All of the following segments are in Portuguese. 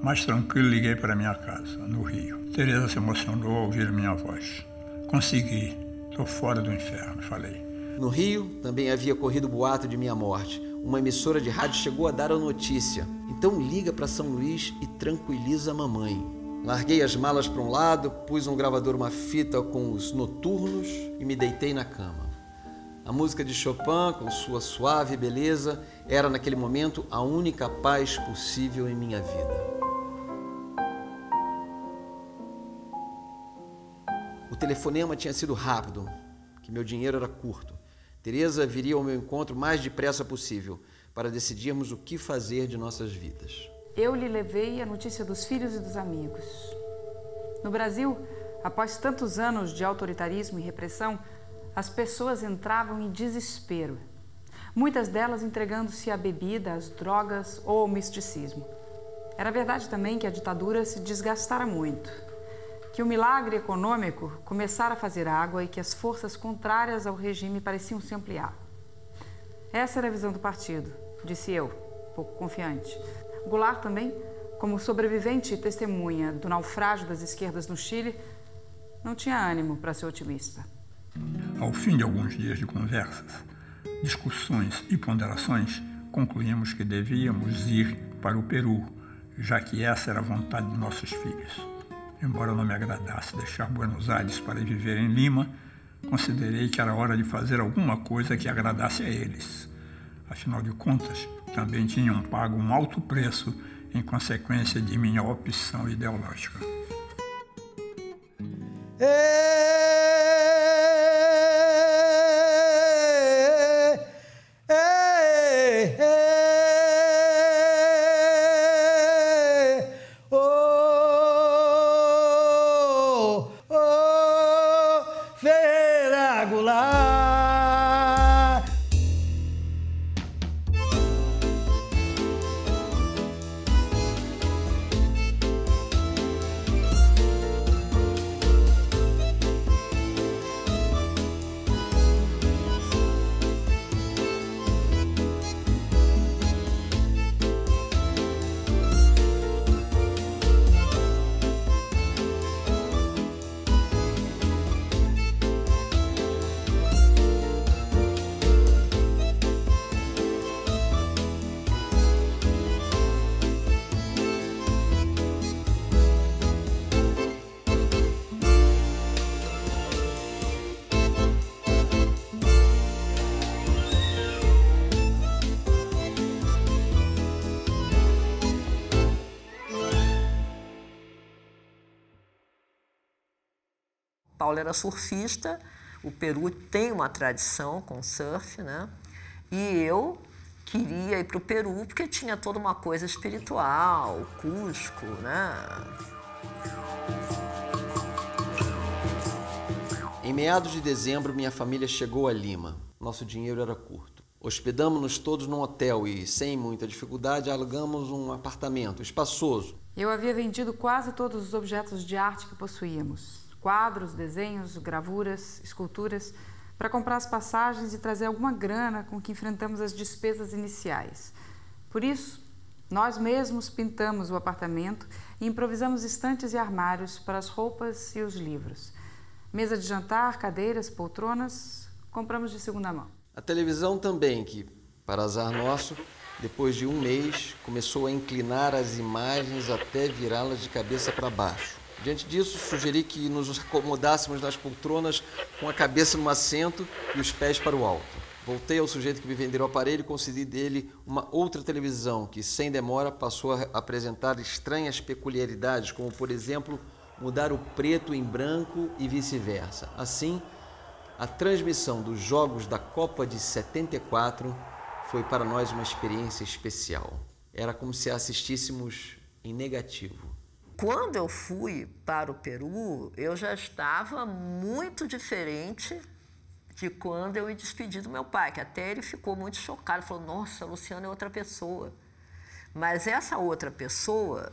Mais tranquilo, liguei para minha casa, no Rio. Teresa se emocionou ao ouvir minha voz. Consegui. Estou fora do inferno, falei. No Rio, também havia corrido o boato de minha morte. Uma emissora de rádio chegou a dar a notícia. Então liga para São Luís e tranquiliza a mamãe. Larguei as malas para um lado, pus um gravador, uma fita com os noturnos e me deitei na cama. A música de Chopin, com sua suave beleza, era naquele momento a única paz possível em minha vida. O telefonema tinha sido rápido, que meu dinheiro era curto. Teresa viria ao meu encontro o mais depressa possível, para decidirmos o que fazer de nossas vidas. Eu lhe levei a notícia dos filhos e dos amigos. No Brasil, após tantos anos de autoritarismo e repressão, as pessoas entravam em desespero. Muitas delas entregando-se à bebida, às drogas ou ao misticismo. Era verdade também que a ditadura se desgastara muito, que o milagre econômico começara a fazer água e que as forças contrárias ao regime pareciam se ampliar. Essa era a visão do partido, disse eu, pouco confiante. Goulart também, como sobrevivente e testemunha do naufrágio das esquerdas no Chile, não tinha ânimo para ser otimista. Ao fim de alguns dias de conversas, discussões e ponderações, concluímos que devíamos ir para o Peru, já que essa era a vontade de nossos filhos. Embora não me agradasse deixar Buenos Aires para viver em Lima, considerei que era hora de fazer alguma coisa que agradasse a eles. Afinal de contas, também tinham pago um alto preço em consequência de minha opção ideológica. Paulo era surfista, o Peru tem uma tradição com surf, né? E eu queria ir para o Peru porque tinha toda uma coisa espiritual, Cusco, né? Em meados de dezembro, minha família chegou a Lima. Nosso dinheiro era curto. Hospedamos-nos todos num hotel e, sem muita dificuldade, alugamos um apartamento espaçoso. Eu havia vendido quase todos os objetos de arte que possuíamos. Quadros, desenhos, gravuras, esculturas, para comprar as passagens e trazer alguma grana com que enfrentamos as despesas iniciais. Por isso, nós mesmos pintamos o apartamento e improvisamos estantes e armários para as roupas e os livros. Mesa de jantar, cadeiras, poltronas, compramos de segunda mão. A televisão também, que, para azar nosso, depois de um mês, começou a inclinar as imagens até virá-las de cabeça para baixo. Diante disso, sugeri que nos acomodássemos nas poltronas com a cabeça no assento e os pés para o alto. Voltei ao sujeito que me vendeu o aparelho e concedi dele uma outra televisão que, sem demora, passou a apresentar estranhas peculiaridades, como, por exemplo, mudar o preto em branco e vice-versa. Assim, a transmissão dos Jogos da Copa de 74 foi para nós uma experiência especial. Era como se assistíssemos em negativo. Quando eu fui para o Peru, eu já estava muito diferente de quando eu me despedi do meu pai, que até ele ficou muito chocado, falou, nossa, Luciana é outra pessoa. Mas essa outra pessoa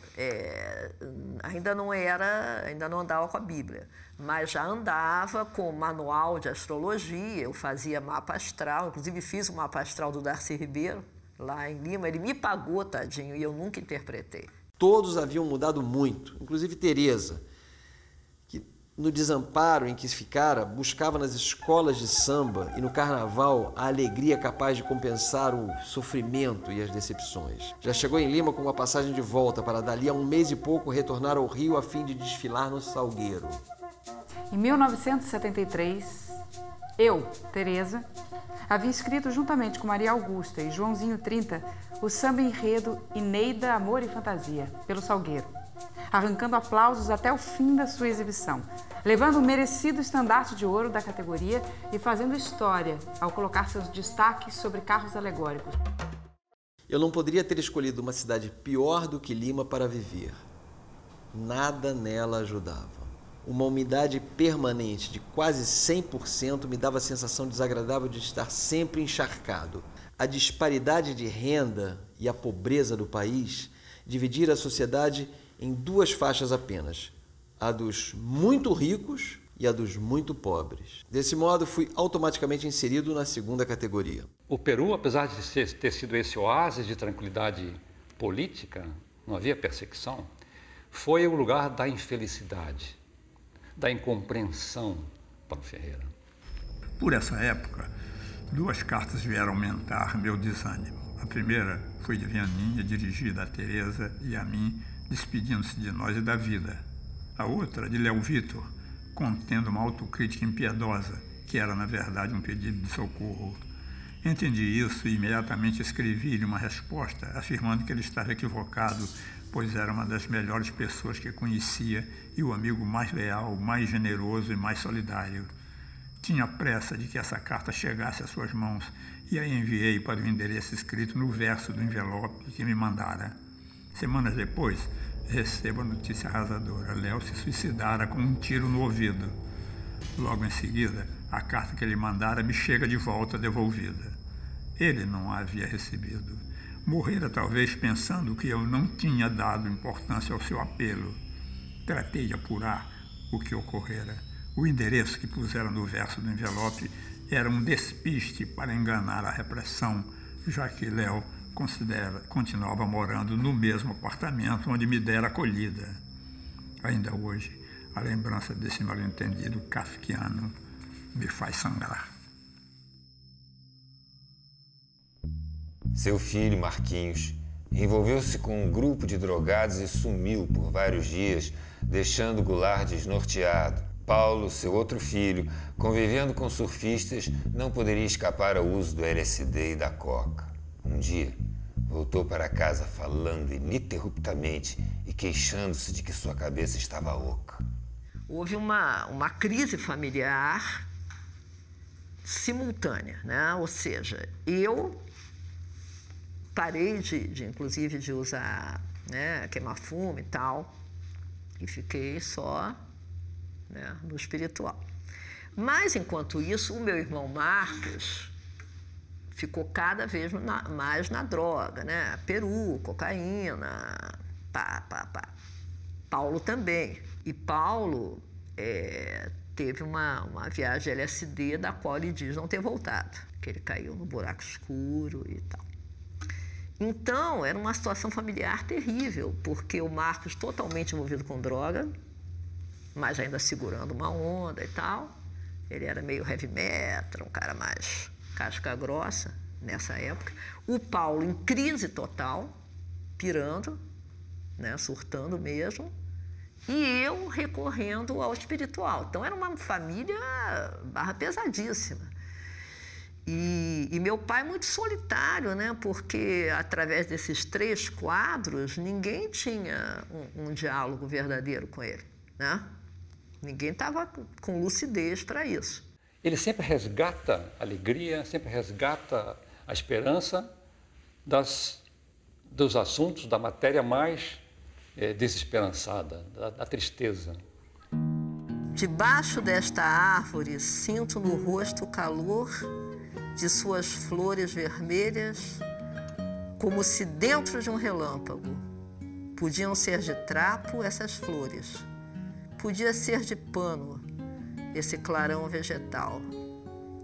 ainda não andava com a Bíblia, mas já andava com manual de astrologia, eu fazia mapa astral, inclusive fiz o mapa astral do Darcy Ribeiro, lá em Lima, ele me pagou, tadinho, e eu nunca interpretei. Todos haviam mudado muito, inclusive Teresa, que no desamparo em que ficara, buscava nas escolas de samba e no carnaval a alegria capaz de compensar o sofrimento e as decepções. Já chegou em Lima com uma passagem de volta para dali a um mês e pouco retornar ao Rio a fim de desfilar no Salgueiro. Em 1973, eu, Teresa, havia escrito juntamente com Maria Augusta e Joãozinho 30 o samba enredo Eneida, Amor e Fantasia, pelo Salgueiro, arrancando aplausos até o fim da sua exibição, levando o merecido estandarte de ouro da categoria e fazendo história ao colocar seus destaques sobre carros alegóricos. Eu não poderia ter escolhido uma cidade pior do que Lima para viver. Nada nela ajudava. Uma umidade permanente de quase 100% me dava a sensação desagradável de estar sempre encharcado. A disparidade de renda e a pobreza do país dividiram a sociedade em duas faixas apenas, a dos muito ricos e a dos muito pobres. Desse modo, fui automaticamente inserido na segunda categoria. O Peru, apesar de ter sido esse oásis de tranquilidade política, não havia perseguição, foi o lugar da infelicidade, da incompreensão para o Ferreira. Por essa época, duas cartas vieram aumentar meu desânimo. A primeira foi de Vianinha, dirigida a Teresa e a mim, despedindo-se de nós e da vida. A outra, de Léo Vitor, contendo uma autocrítica impiedosa, que era, na verdade, um pedido de socorro. Entendi isso e imediatamente escrevi-lhe uma resposta, afirmando que ele estava equivocado, pois era uma das melhores pessoas que conhecia e o amigo mais leal, mais generoso e mais solidário. Tinha pressa de que essa carta chegasse às suas mãos e a enviei para o endereço escrito no verso do envelope que me mandara. Semanas depois, recebo a notícia arrasadora. Léo se suicidara com um tiro no ouvido. Logo em seguida, a carta que ele mandara me chega de volta devolvida. Ele não a havia recebido. Morrera talvez pensando que eu não tinha dado importância ao seu apelo. Tratei de apurar o que ocorrera. O endereço que puseram no verso do envelope era um despiste para enganar a repressão, já que Léo continuava morando no mesmo apartamento onde me dera acolhida. Ainda hoje, a lembrança desse mal-entendido kafkiano me faz sangrar. Seu filho, Marquinhos, envolveu-se com um grupo de drogados e sumiu por vários dias, deixando Goulart desnorteado. Paulo, seu outro filho, convivendo com surfistas, não poderia escapar ao uso do LSD e da coca. Um dia, voltou para casa falando ininterruptamente e queixando-se de que sua cabeça estava oca. Houve uma crise familiar simultânea, né? Ou seja, eu parei inclusive de usar, né, queimar fumo e tal, e fiquei só, né, no espiritual. Mas, enquanto isso, o meu irmão Marcos ficou cada vez mais na droga, né? Peru, cocaína, pá. Paulo também. E Paulo teve uma viagem LSD da qual ele diz não ter voltado, que ele caiu no buraco escuro e tal. Então, era uma situação familiar terrível, porque o Marcos totalmente envolvido com droga, mas ainda segurando uma onda e tal. Ele era meio heavy metal, um cara mais casca grossa nessa época. O Paulo em crise total, pirando, né, surtando mesmo, e eu recorrendo ao espiritual. Então, era uma família barra pesadíssima. E meu pai muito solitário, né? Porque através desses 3 quadros, ninguém tinha um diálogo verdadeiro com ele, né? Ninguém estava com lucidez para isso. Ele sempre resgata a alegria, sempre resgata a esperança dos assuntos, da matéria mais desesperançada, da tristeza. Debaixo desta árvore, sinto no rosto o calor de suas flores vermelhas, como se dentro de um relâmpago. Podiam ser de trapo essas flores, podia ser de pano esse clarão vegetal,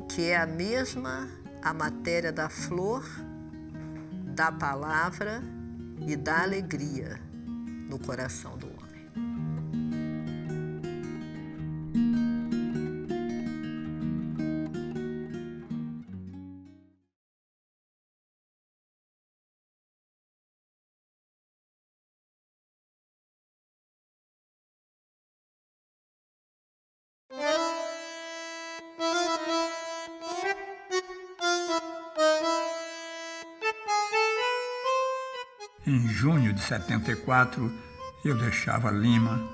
que é a mesma a matéria da flor, da palavra e da alegria, no coração do homem. Em junho de 74, eu deixava Lima,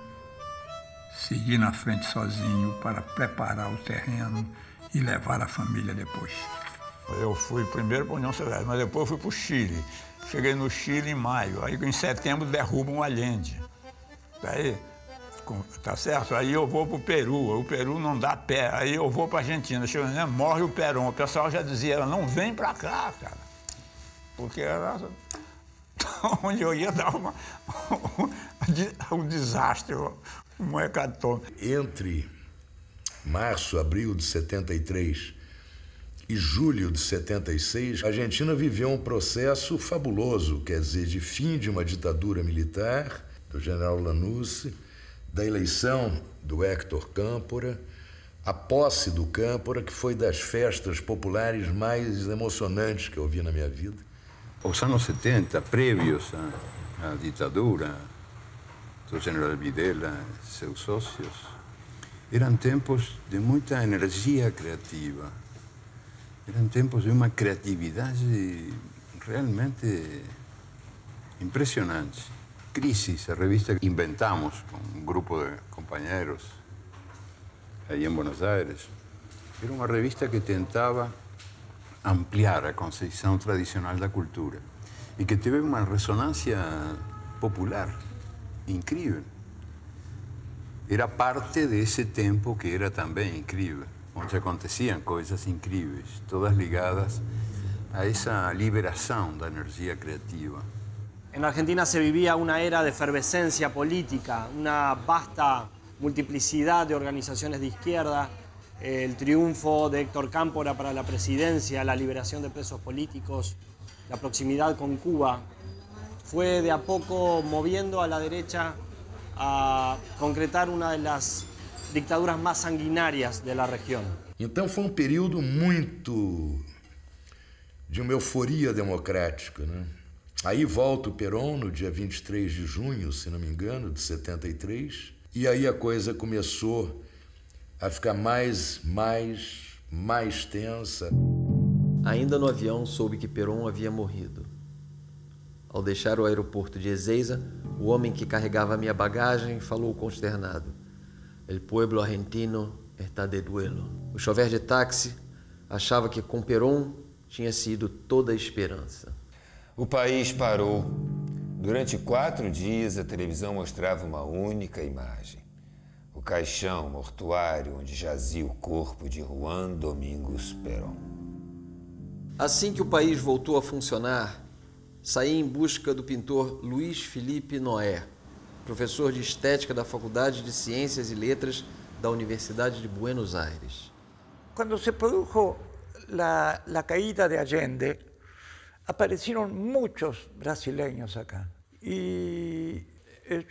segui na frente sozinho para preparar o terreno e levar a família depois. Eu fui primeiro para a União Soviética, mas depois fui para o Chile. Cheguei no Chile em maio, aí em setembro derrubam o Allende. Daí, tá certo? Aí eu vou para o Peru não dá pé, aí eu vou para a Argentina, morre o Perón. O pessoal já dizia, não vem para cá, cara, porque era... onde eu ia dar um desastre, um hecatombe. Entre março, abril de 73 e julho de 76, a Argentina viveu um processo fabuloso, quer dizer, de fim de uma ditadura militar, do general Lanusse, da eleição do Héctor Câmpora, a posse do Câmpora, que foi das festas populares mais emocionantes que eu vi na minha vida. Os anos 70, prévios à ditadura do general Videla e seus sócios, eram tempos de muita energia criativa. Eram tempos de uma criatividade realmente impressionante. Crisis, a revista que inventamos com um grupo de companheiros aí em Buenos Aires, era uma revista que tentava ampliar a concepção tradicional da cultura e que teve uma ressonância popular incrível. Era parte desse tempo que era também incrível, onde aconteciam coisas incríveis, todas ligadas a essa liberação da energia criativa. En Argentina se vivía una era de efervescencia política, una vasta multiplicidad de organizaciones de izquierda, el triunfo de Héctor Cámpora para la presidencia, la liberación de presos políticos, la proximidad con Cuba, fue de a poco moviendo a la derecha a concretar una de las dictaduras más sanguinarias de la región. Então foi um período muito de uma euforia democrática, né? Aí volta o Perón no dia 23 de junho, se não me engano, de 73, e aí a coisa começou a ficar mais tensa. Ainda no avião soube que Perón havia morrido. Ao deixar o aeroporto de Ezeiza, o homem que carregava minha bagagem falou consternado: "El pueblo argentino está de duelo." O chofer de táxi achava que com Perón tinha sido toda a esperança. O país parou. Durante 4 dias, a televisão mostrava uma única imagem. O caixão mortuário onde jazia o corpo de Juan Domingos Perón. Assim que o país voltou a funcionar, saí em busca do pintor Luiz Felipe Noé, professor de estética da Faculdade de Ciências e Letras da Universidade de Buenos Aires. Quando se produjo la caída de Allende, aparecieron muchos brasileños acá. Y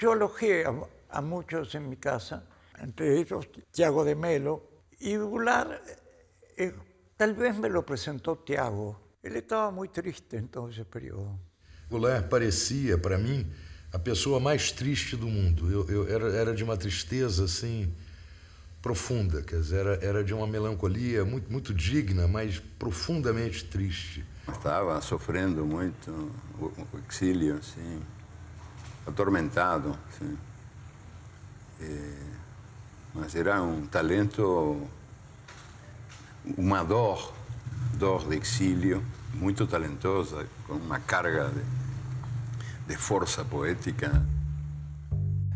yo alojé a muchos en mi casa, entre ellos Tiago de Melo, y Goulart tal vez me lo presentó Tiago. Él estaba muy triste en todo ese periodo. Goulart parecia, para mim, a pessoa mais triste do mundo. Era de uma tristeza, assim, profunda, quer dizer, era de uma melancolia muito digna, mas profundamente triste. Estava sofrendo muito o exílio, sim, atormentado, sim. Mas era um talento, uma dor de exílio muito talentosa, com uma carga de força poética.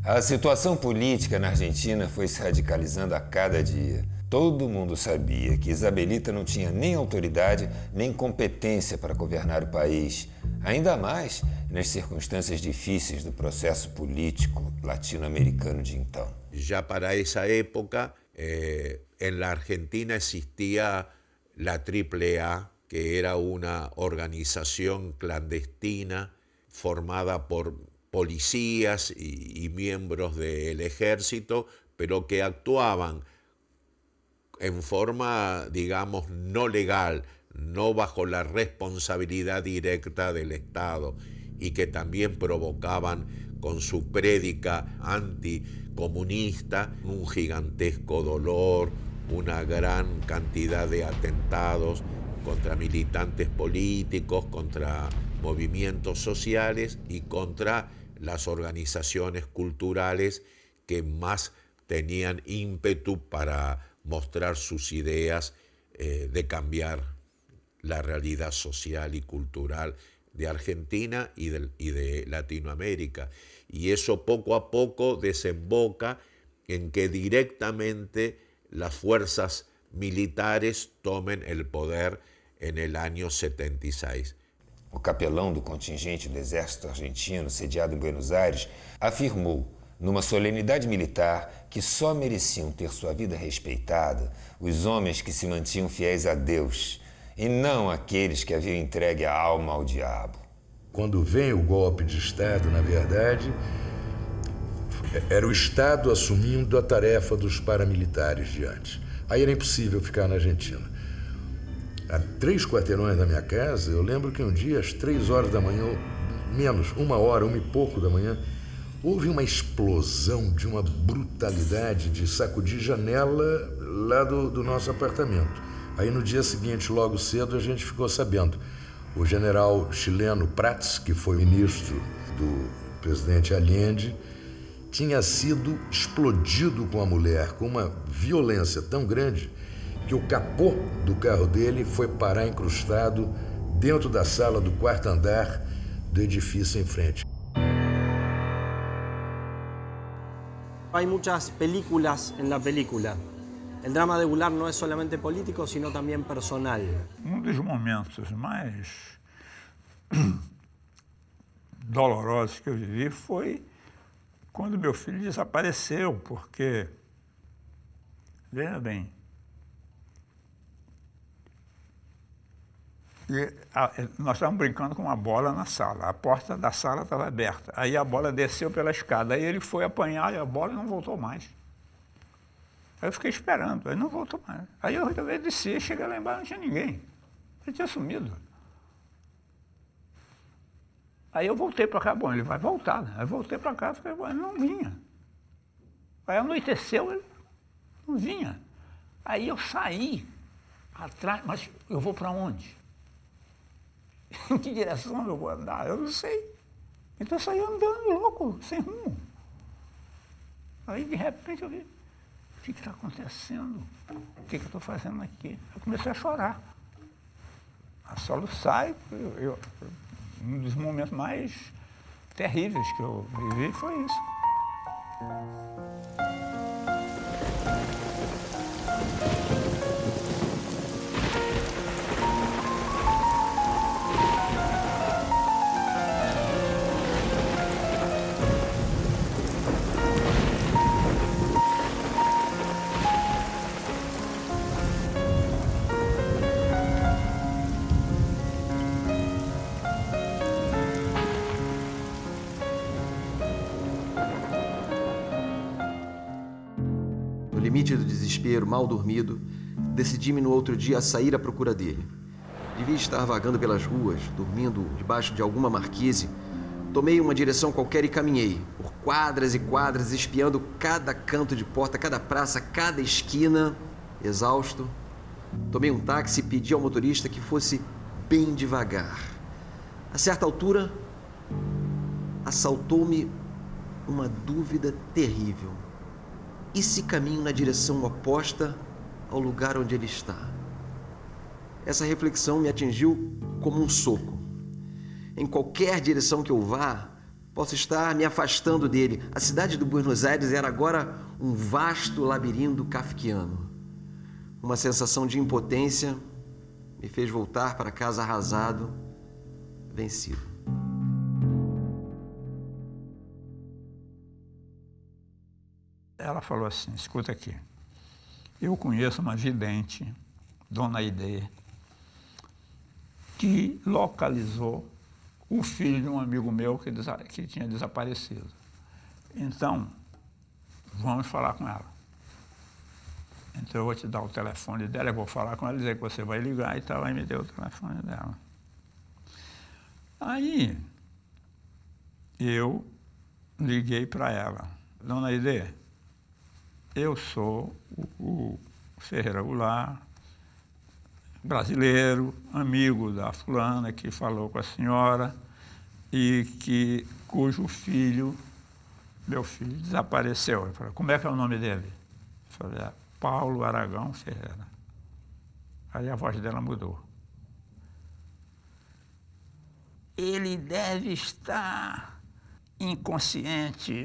A situação política na Argentina foi se radicalizando a cada dia. Todo mundo sabia que Isabelita não tinha nem autoridade nem competência para governar o país, ainda mais nas circunstâncias difíceis do processo político latino-americano de então. Já para essa época, en la Argentina existía la AAA, que era una organización clandestina formada por policías y miembros del ejército, pero que actuaban en forma, digamos, no legal, no bajo la responsabilidad directa del Estado, y que también provocaban con su prédica anticomunista un gigantesco dolor, una gran cantidad de atentados contra militantes políticos, contra movimientos sociales y contra las organizaciones culturales que más tenían ímpetu para mostrar sus ideas de cambiar la realidad social y cultural de Argentina y de Latinoamérica. Y eso poco a poco desemboca en que directamente las fuerzas militares tomen el poder en el año 76. O capelão do contingente do Exército Argentino, sediado em Buenos Aires, afirmou, numa solenidade militar, que só mereciam ter sua vida respeitada os homens que se mantinham fiéis a Deus, e não aqueles que haviam entregue a alma ao diabo. Quando vem o golpe de Estado, na verdade, era o Estado assumindo a tarefa dos paramilitares diante. Aí era impossível ficar na Argentina. A 3 quarteirões da minha casa, eu lembro que um dia, às 3 horas da manhã, menos, 1 hora, 1 e pouco da manhã, houve uma explosão de uma brutalidade de sacudir janela lá do nosso apartamento. Aí no dia seguinte, logo cedo, a gente ficou sabendo. O general chileno Prats, que foi ministro do presidente Allende, tinha sido explodido com a mulher com uma violência tão grande que o capô do carro dele foi parar incrustado dentro da sala do 4º andar do edifício em frente. Hay muchas películas en la película. El drama de Goulart no es solamente político, sino también personal. Dos momentos mais dolorosos que eu vivi foi quando meu filho desapareceu, porque, veja bem, nós estávamos brincando com uma bola na sala, a porta da sala estava aberta, aí a bola desceu pela escada, aí ele foi apanhar a bola e não voltou mais. Aí eu fiquei esperando, aí não voltou mais. Aí eu resolvi descer, cheguei lá embaixo, não tinha ninguém. Ele tinha sumido. Aí eu voltei para cá, bom, ele vai voltar, né? Aí voltei para cá, fiquei, bom, ele não vinha. Aí anoiteceu, ele não vinha. Aí eu saí atrás, mas eu vou para onde? Em que direção eu vou andar? Eu não sei. Então eu saí andando louco, sem rumo. Aí de repente eu vi, o que está acontecendo? O que eu estou fazendo aqui? Eu comecei a chorar. A soluçar, um dos momentos mais terríveis que eu vivi foi isso. No limite do desespero, mal dormido, decidi-me no outro dia a sair à procura dele. Devia estar vagando pelas ruas, dormindo debaixo de alguma marquise. Tomei uma direção qualquer e caminhei, por quadras e quadras, espiando cada canto de porta, cada praça, cada esquina. Exausto, tomei um táxi e pedi ao motorista que fosse bem devagar. A certa altura, assaltou-me uma dúvida terrível. E se caminho na direção oposta ao lugar onde ele está? Essa reflexão me atingiu como um soco. Em qualquer direção que eu vá, posso estar me afastando dele. A cidade do Buenos Aires era agora um vasto labirinto kafkiano. Uma sensação de impotência me fez voltar para casa arrasado, vencido. Ela falou assim, escuta aqui, eu conheço uma vidente, Dona Aide, que localizou o filho de um amigo meu que tinha desaparecido. Então, vamos falar com ela. Então eu vou te dar o telefone dela, eu vou falar com ela, dizer que você vai ligar e tal, aí me deu o telefone dela. Aí eu liguei para ela. Dona Aide, eu sou o Ferreira Goulart, brasileiro, amigo da fulana que falou com a senhora e cujo filho, meu filho, desapareceu. Eu falei, como é que é o nome dele? Eu falei, Paulo Aragão Ferreira. Aí a voz dela mudou. Ele deve estar inconsciente.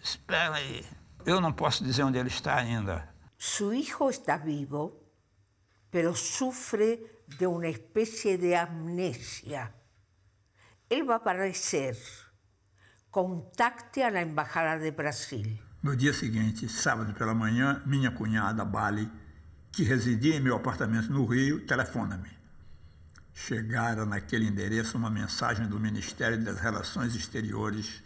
Espera aí. Eu não posso dizer onde ele está ainda. Su hijo está vivo, pero sufre de una especie de amnesia. Él va a aparecer. Contacte a la Embajada de Brasil. No dia seguinte, sábado pela manhã, minha cunhada, Bali, que residia em meu apartamento no Rio, telefona-me. Chegara naquele endereço uma mensagem do Ministério das Relações Exteriores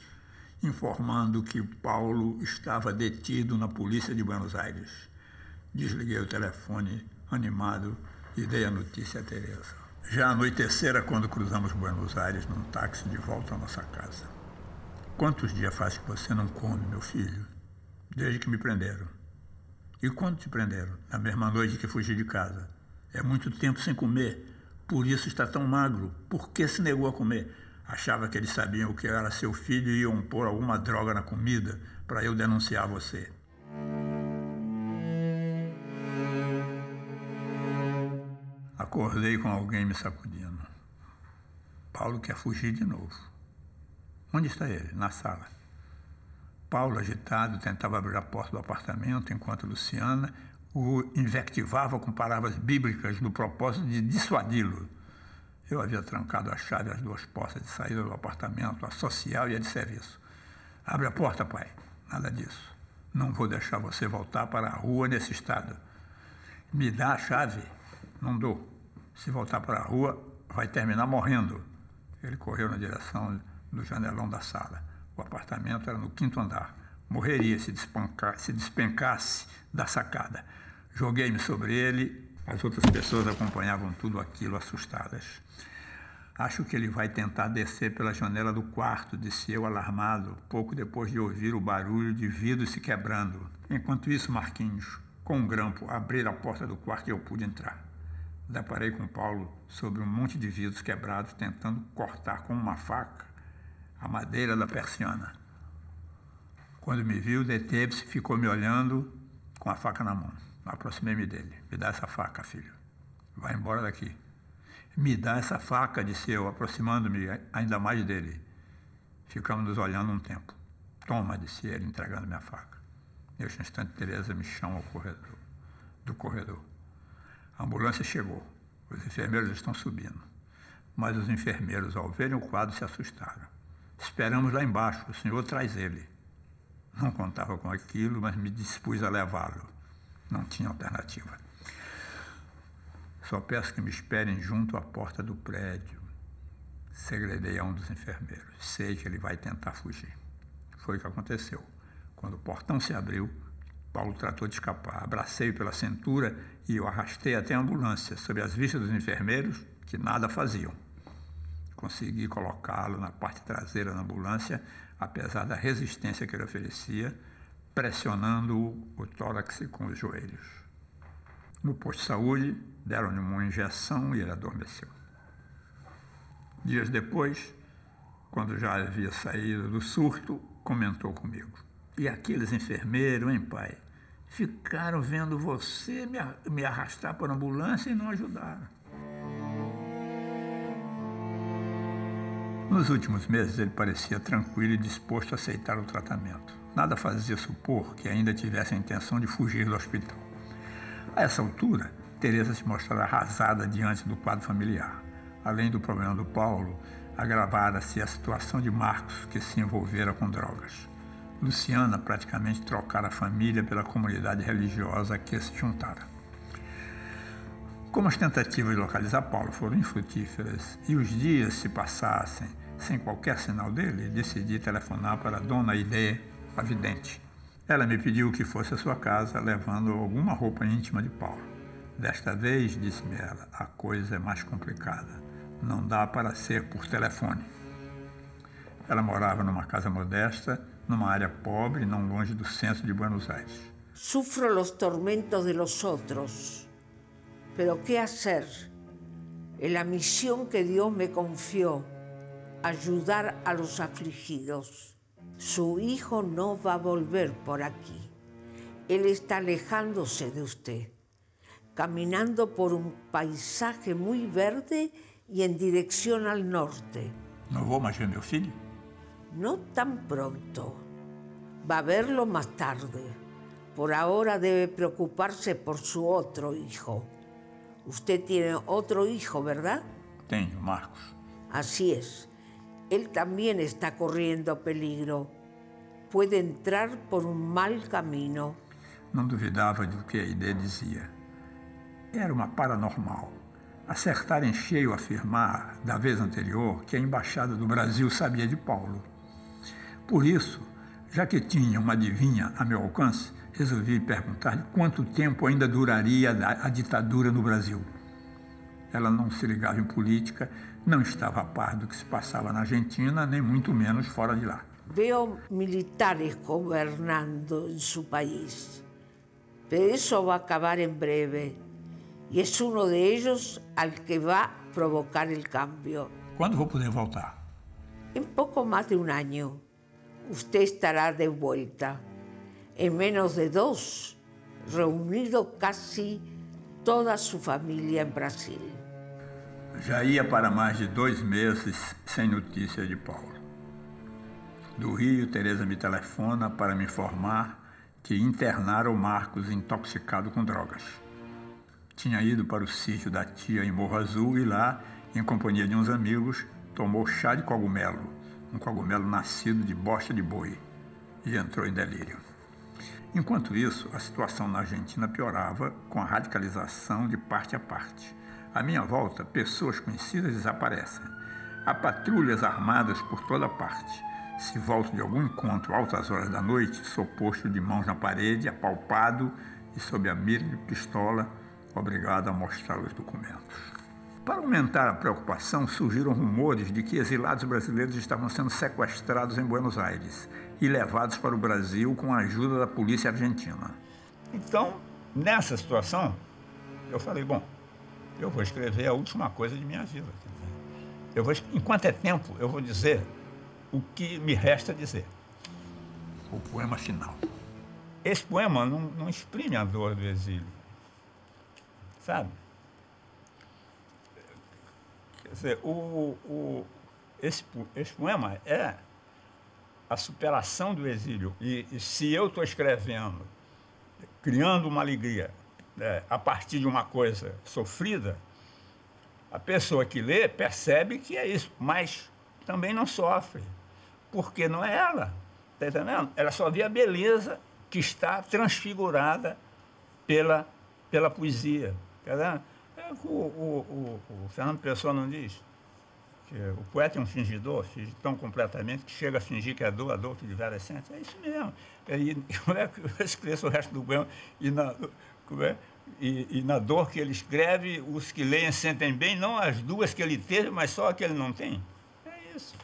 informando que Paulo estava detido na polícia de Buenos Aires. Desliguei o telefone, animado, e dei a notícia a Teresa. Já anoitecera quando cruzamos Buenos Aires num táxi de volta à nossa casa. Quantos dias faz que você não come, meu filho? Desde que me prenderam. E quando te prenderam? Na mesma noite que fugi de casa. É muito tempo sem comer, por isso está tão magro. Por que se negou a comer? Achava que eles sabiam o que era seu filho e iam pôr alguma droga na comida para eu denunciar você. Acordei com alguém me sacudindo. Paulo quer fugir de novo. Onde está ele? Na sala. Paulo, agitado, tentava abrir a porta do apartamento enquanto Luciana o invectivava com palavras bíblicas no propósito de dissuadi-lo. Eu havia trancado a chave às duas portas de saída do apartamento, a social e a de serviço. Abre a porta, pai. Nada disso. Não vou deixar você voltar para a rua nesse estado. Me dá a chave. Não dou. Se voltar para a rua, vai terminar morrendo. Ele correu na direção do janelão da sala. O apartamento era no 5º andar. Morreria se despencasse da sacada. Joguei-me sobre ele. As outras pessoas acompanhavam tudo aquilo assustadas. Acho que ele vai tentar descer pela janela do quarto, disse eu alarmado, pouco depois de ouvir o barulho de vidro se quebrando. Enquanto isso, Marquinhos, com um grampo, abriu a porta do quarto e eu pude entrar. Deparei com Paulo sobre um monte de vidros quebrados, tentando cortar com uma faca a madeira da persiana. Quando me viu, deteve-se e ficou me olhando com a faca na mão. Aproximei-me dele. Me dá essa faca, filho. Vai embora daqui. Me dá essa faca, disse eu, aproximando-me ainda mais dele. Ficamos nos olhando um tempo. Toma, disse ele, entregando minha faca. Neste instante, Teresa me chama do corredor. A ambulância chegou. Os enfermeiros estão subindo. Mas os enfermeiros, ao verem o quadro, se assustaram. Esperamos lá embaixo, o senhor traz ele. Não contava com aquilo, mas me dispus a levá-lo. Não tinha alternativa. Só peço que me esperem junto à porta do prédio. Segredei a um dos enfermeiros. Sei que ele vai tentar fugir. Foi o que aconteceu. Quando o portão se abriu, Paulo tratou de escapar. Abracei-o pela cintura e o arrastei até a ambulância, sob as vistas dos enfermeiros, que nada faziam. Consegui colocá-lo na parte traseira da ambulância, apesar da resistência que ele oferecia, pressionando o tórax com os joelhos. No posto de saúde, deram-lhe uma injeção e ele adormeceu. Dias depois, quando já havia saído do surto, comentou comigo. E aqueles enfermeiros, hein, pai? Ficaram vendo você me arrastar por ambulância e não ajudaram. Nos últimos meses, ele parecia tranquilo e disposto a aceitar o tratamento. Nada fazia supor que ainda tivesse a intenção de fugir do hospital. A essa altura, Teresa se mostrava arrasada diante do quadro familiar. Além do problema do Paulo, agravara-se a situação de Marcos, que se envolvera com drogas. Luciana praticamente trocara a família pela comunidade religiosa a que se juntara. Como as tentativas de localizar Paulo foram infrutíferas e os dias se passassem sem qualquer sinal dele, decidi telefonar para a dona Aide, a vidente. Ela me pediu que fosse à sua casa levando alguma roupa íntima de Paulo. Desta vez, disse-me ela, a coisa é mais complicada. Não dá para ser por telefone. Ela morava numa casa modesta, numa área pobre, não longe do centro de Buenos Aires. Sufro los tormentos de los otros, pero ¿qué hacer? En la misión que Dios me confió, ayudar a los afligidos. Su hijo no va a volver por aquí. Él está alejándose de usted, caminando por un paisaje muy verde y en dirección al norte. ¿No vou mais ver meu filho? No tan pronto. Va a verlo más tarde. Por ahora debe preocuparse por su otro hijo. Usted tiene otro hijo, ¿verdad? Tenho, Marcos. Así es. Él también está corriendo peligro. Puede entrar por un mal camino. Não duvidava do que a Aide dizia. Era uma paranormal. Acertar em cheio afirmar, da vez anterior, que a Embaixada do Brasil sabia de Paulo. Por isso, já que tinha uma adivinha a meu alcance, resolvi perguntar-lhe quanto tempo ainda duraria a ditadura no Brasil. Ela não se ligava em política, não estava a par do que se passava na Argentina, nem muito menos fora de lá. Veo militares gobernando en su país, pero eso va a acabar en breve y es uno de ellos al que va a provocar el cambio. Quando vou poder voltar? En poco más de un año, usted estará de vuelta. En menos de 2, reunido casi toda su familia en Brasil. Já ia para mais de 2 meses sem notícia de Paulo. Do Rio, Tereza me telefona para me informar que internaram o Marcos intoxicado com drogas. Tinha ido para o sítio da tia em Morro Azul e lá, em companhia de uns amigos, tomou chá de cogumelo, um cogumelo nascido de bosta de boi, e entrou em delírio. Enquanto isso, a situação na Argentina piorava com a radicalização de parte a parte. À minha volta, pessoas conhecidas desaparecem. Há patrulhas armadas por toda parte. Se volto de algum encontro altas horas da noite, sou posto de mãos na parede, apalpado e sob a mira de pistola, obrigado a mostrar os documentos. Para aumentar a preocupação, surgiram rumores de que exilados brasileiros estavam sendo sequestrados em Buenos Aires e levados para o Brasil com a ajuda da polícia argentina. Então, nessa situação, eu falei, bom, eu vou escrever a última coisa de minha vida. Enquanto é tempo, eu vou dizer o que me resta dizer. O poema final. Esse poema não exprime a dor do exílio, sabe? Quer dizer, esse poema é a superação do exílio. E se eu estou escrevendo, criando uma alegria a partir de uma coisa sofrida, a pessoa que lê percebe que é isso, mas também não sofre, porque não é ela, está entendendo? Ela só vê a beleza que está transfigurada pela poesia, está entendendo? O Fernando Pessoa não diz que o poeta é um fingidor, finge tão completamente que chega a fingir que é a dor que de vera essência. É isso mesmo. Como é que eu escrevo o resto do poema e na dor que ele escreve, os que leem sentem bem, não as duas que ele teve, mas só a que ele não tem? É isso.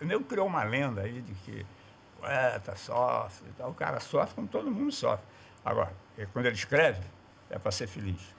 Ele criou uma lenda aí de que o poeta sofre e tal. O cara sofre como todo mundo sofre. Agora, quando ele escreve, é para ser feliz.